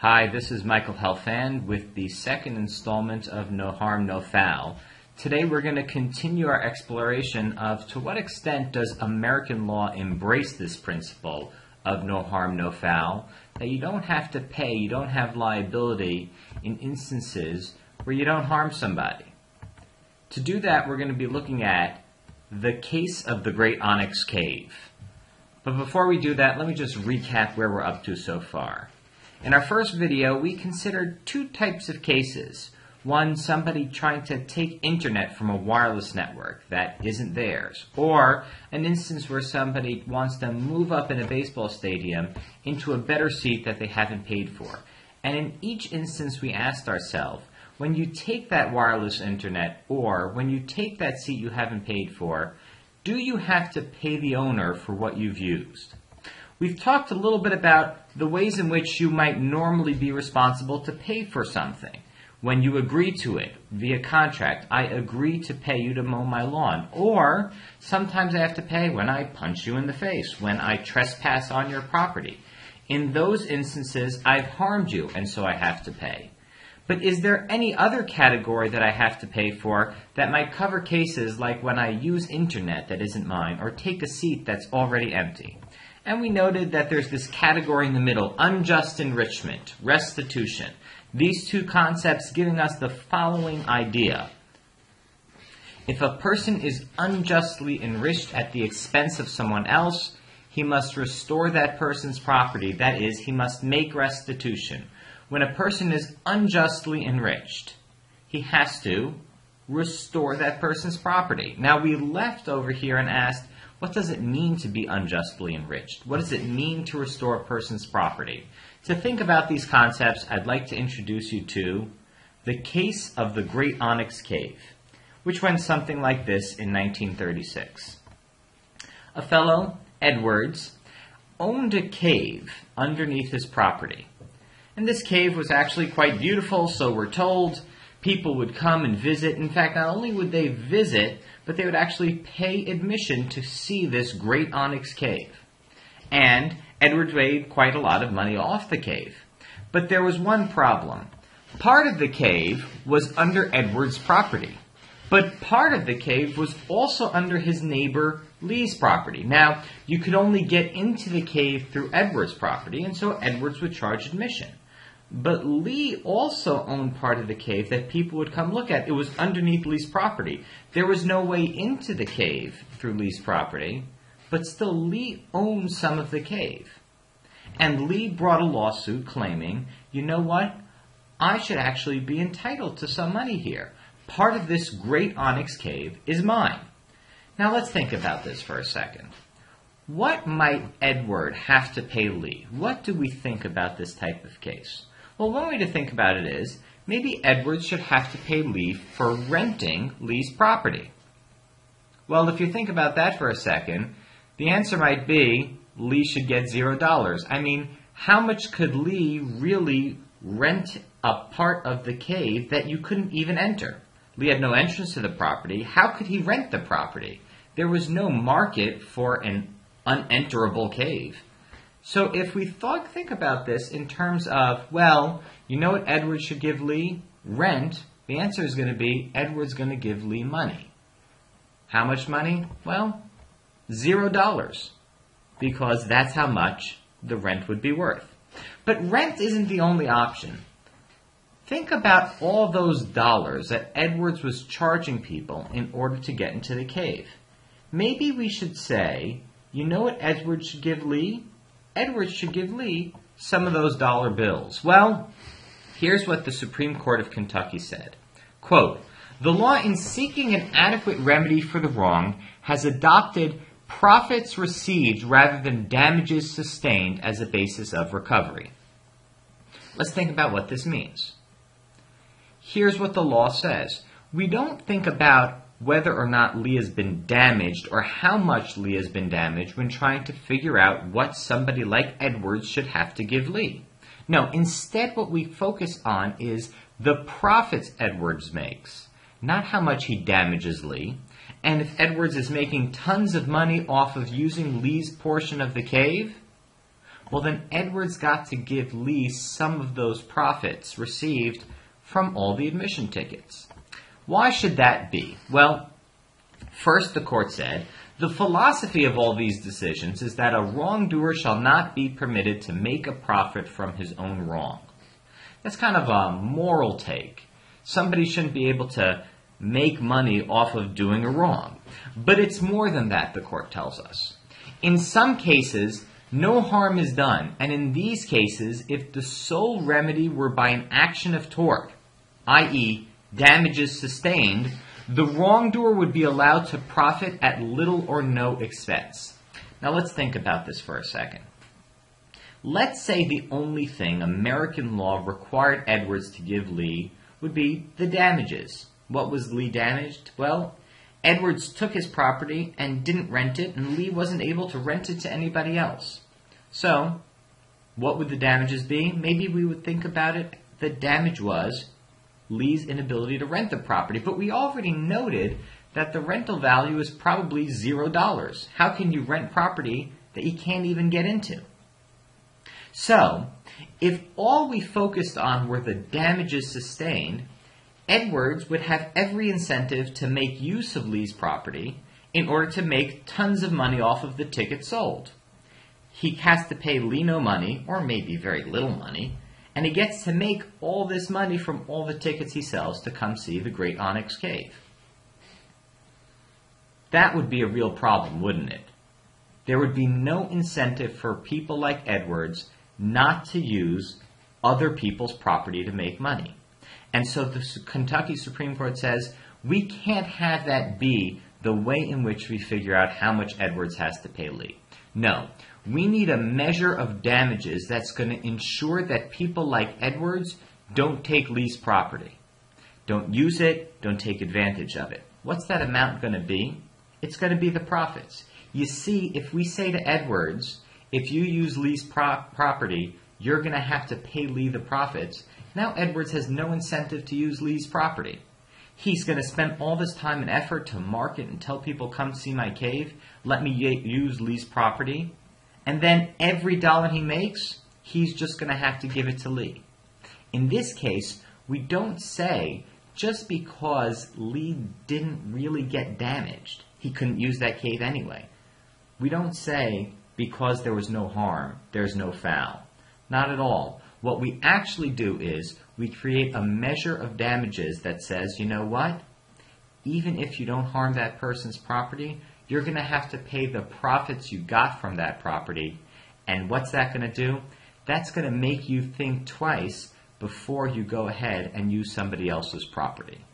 Hi, this is Michael Helfand with the second installment of No Harm, No Foul. Today we're going to continue our exploration of to what extent does American law embrace this principle of no harm, no foul, that you don't have to pay, you don't have liability in instances where you don't harm somebody. To do that, we're going to be looking at the case of the Great Onyx Cave. But before we do that, let me just recap where we're up to so far. In our first video, we considered two types of cases. One, somebody trying to take internet from a wireless network that isn't theirs. Or an instance where somebody wants to move up in a baseball stadium into a better seat that they haven't paid for. And in each instance, we asked ourselves, when you take that wireless internet or when you take that seat you haven't paid for, do you have to pay the owner for what you've used? We've talked a little bit about the ways in which you might normally be responsible to pay for something. When you agree to it via contract, I agree to pay you to mow my lawn. Or sometimes I have to pay when I punch you in the face, when I trespass on your property. In those instances, I've harmed you, and so I have to pay. But is there any other category that I have to pay for that might cover cases like when I use internet that isn't mine or take a seat that's already empty? And we noted that there's this category in the middle, unjust enrichment, restitution. These two concepts giving us the following idea. If a person is unjustly enriched at the expense of someone else, he must restore that person's property. That is, he must make restitution. When a person is unjustly enriched, he has to restore that person's property. Now, we left over here and asked, what does it mean to be unjustly enriched? What does it mean to restore a person's property? To think about these concepts, I'd like to introduce you to the case of the Great Onyx Cave, which went something like this in 1936. A fellow, Edwards, owned a cave underneath his property. And this cave was actually quite beautiful, so we're told. People would come and visit. In fact, not only would they visit, but they would actually pay admission to see this great onyx cave. And Edwards made quite a lot of money off the cave. But there was one problem. Part of the cave was under Edwards' property. But part of the cave was also under his neighbor Lee's property. Now, you could only get into the cave through Edwards' property, and so Edwards would charge admission. But Lee also owned part of the cave that people would come look at. It was underneath Lee's property. There was no way into the cave through Lee's property, but still Lee owned some of the cave. And Lee brought a lawsuit claiming, you know what? I should actually be entitled to some money here. Part of this great onyx cave is mine. Now let's think about this for a second. What might Edward have to pay Lee? What do we think about this type of case? Well, one way to think about it is, maybe Edwards should have to pay Lee for renting Lee's property. Well, if you think about that for a second, the answer might be Lee should get $0. I mean, how much could Lee really rent a part of the cave that you couldn't even enter? Lee had no entrance to the property. How could he rent the property? There was no market for an unenterable cave. So if we think about this in terms of, well, you know what Edwards should give Lee? Rent. The answer is going to be Edwards going to give Lee money. How much money? Well, $0. Because that's how much the rent would be worth. But rent isn't the only option. Think about all those dollars that Edwards was charging people in order to get into the cave. Maybe we should say, you know what Edwards should give Lee? Edwards should give Lee some of those dollar bills. Well, here's what the Supreme Court of Kentucky said. Quote, the law in seeking an adequate remedy for the wrong has adopted profits received rather than damages sustained as a basis of recovery. Let's think about what this means. Here's what the law says. We don't think about whether or not Lee has been damaged or how much Lee has been damaged when trying to figure out what somebody like Edwards should have to give Lee. No, instead what we focus on is the profits Edwards makes, not how much he damages Lee. And if Edwards is making tons of money off of using Lee's portion of the cave, Well, then Edwards got to give Lee some of those profits received from all the admission tickets. Why should that be? Well, first the court said, the philosophy of all these decisions is that a wrongdoer shall not be permitted to make a profit from his own wrong. That's kind of a moral take. Somebody shouldn't be able to make money off of doing a wrong. But it's more than that, the court tells us. In some cases, no harm is done, and in these cases, if the sole remedy were by an action of tort, i.e., damages sustained, the wrongdoer would be allowed to profit at little or no expense. Now let's think about this for a second. Let's say the only thing American law required Edwards to give Lee would be the damages. What was Lee damaged? Well, Edwards took his property and didn't rent it, and Lee wasn't able to rent it to anybody else. So, what would the damages be? Maybe we would think about it. The damage was Lee's inability to rent the property. But we already noted that the rental value is probably $0. How can you rent property that you can't even get into? So, if all we focused on were the damages sustained, Edwards would have every incentive to make use of Lee's property in order to make tons of money off of the tickets sold. He has to pay Lee no money, or maybe very little money, and he gets to make all this money from all the tickets he sells to come see the Great Onyx Cave. That would be a real problem, wouldn't it? There would be no incentive for people like Edwards not to use other people's property to make money. And so the Kentucky Supreme Court says, we can't have that be the way in which we figure out how much Edwards has to pay Lee. No, we need a measure of damages that's going to ensure that people like Edwards don't take Lee's property. Don't use it, don't take advantage of it. What's that amount going to be? It's going to be the profits. You see, if we say to Edwards, if you use Lee's property, you're going to have to pay Lee the profits. Now Edwards has no incentive to use Lee's property. He's going to spend all this time and effort to market and tell people, come see my cave, let me use Lee's property. And then every dollar he makes, he's just going to have to give it to Lee. In this case, we don't say just because Lee didn't really get damaged, he couldn't use that cave anyway. We don't say because there was no harm, there's no foul. Not at all. What we actually do is we create a measure of damages that says, you know what? Even if you don't harm that person's property, you're going to have to pay the profits you got from that property. And what's that going to do? That's going to make you think twice before you go ahead and use somebody else's property.